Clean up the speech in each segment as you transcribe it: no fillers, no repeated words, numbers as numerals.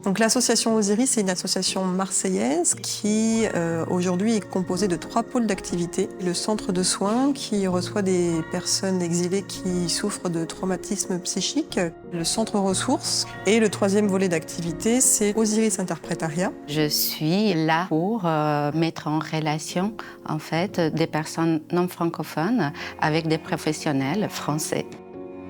Donc l'association Osiris, c'est une association marseillaise qui aujourd'hui est composée de 3 pôles d'activité. Le centre de soins qui reçoit des personnes exilées qui souffrent de traumatismes psychiques, le centre ressources et le 3e volet d'activité, c'est Osiris Interprétariat. Je suis là pour mettre en relation en fait des personnes non francophones avec des professionnels français.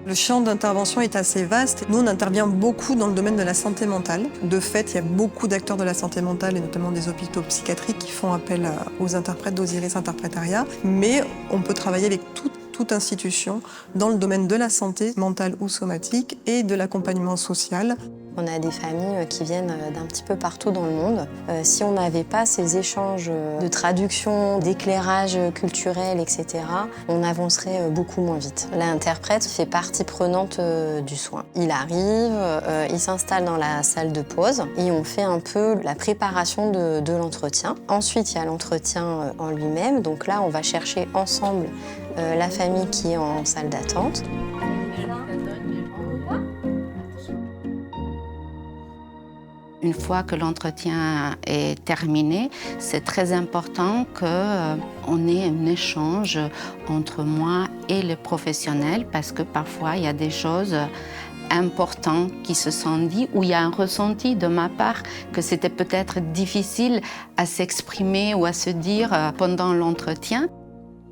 Le champ d'intervention est assez vaste. Nous, on intervient beaucoup dans le domaine de la santé mentale. De fait, il y a beaucoup d'acteurs de la santé mentale, et notamment des hôpitaux psychiatriques, qui font appel aux interprètes d'Osiris Interprétariat. Mais on peut travailler avec toute institution dans le domaine de la santé mentale ou somatique et de l'accompagnement social. On a des familles qui viennent d'un petit peu partout dans le monde. Si on n'avait pas ces échanges de traduction, d'éclairage culturel, etc., on avancerait beaucoup moins vite. L'interprète fait partie prenante du soin. Il arrive, il s'installe dans la salle de pause et on fait un peu la préparation de l'entretien. Ensuite, il y a l'entretien en lui-même. Donc là, on va chercher ensemble la famille qui est en salle d'attente. Une fois que l'entretien est terminé, c'est très important qu'on ait un échange entre moi et le professionnel parce que parfois il y a des choses importantes qui se sont dites ou il y a un ressenti de ma part que c'était peut-être difficile à s'exprimer ou à se dire pendant l'entretien.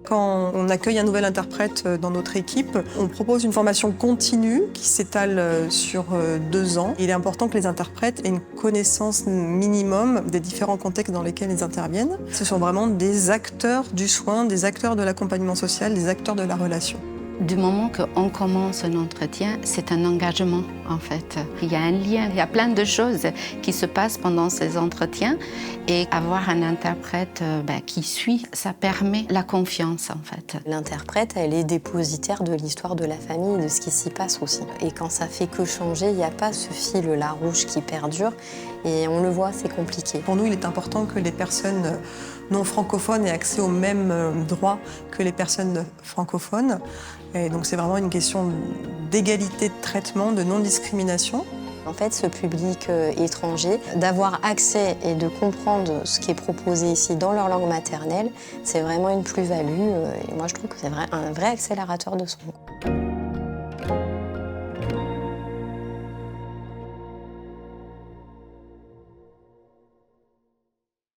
Quand on accueille un nouvel interprète dans notre équipe, on propose une formation continue qui s'étale sur 2 ans. Il est important que les interprètes aient une connaissance minimum des différents contextes dans lesquels ils interviennent. Ce sont vraiment des acteurs du soin, des acteurs de l'accompagnement social, des acteurs de la relation. Du moment qu'on commence un entretien, c'est un engagement en fait. Il y a un lien, il y a plein de choses qui se passent pendant ces entretiens et avoir un interprète qui suit, ça permet la confiance en fait. L'interprète, elle est dépositaire de l'histoire de la famille, de ce qui s'y passe aussi. Et quand ça fait que changer, il n'y a pas ce fil-là rouge qui perdure et on le voit, c'est compliqué. Pour nous, il est important que les personnes non francophones aient accès aux mêmes droits que les personnes francophones. Et donc c'est vraiment une question d'égalité de traitement, de non-discrimination. En fait, ce public étranger, d'avoir accès et de comprendre ce qui est proposé ici dans leur langue maternelle, c'est vraiment une plus-value. Et moi, je trouve que c'est un vrai accélérateur de soins.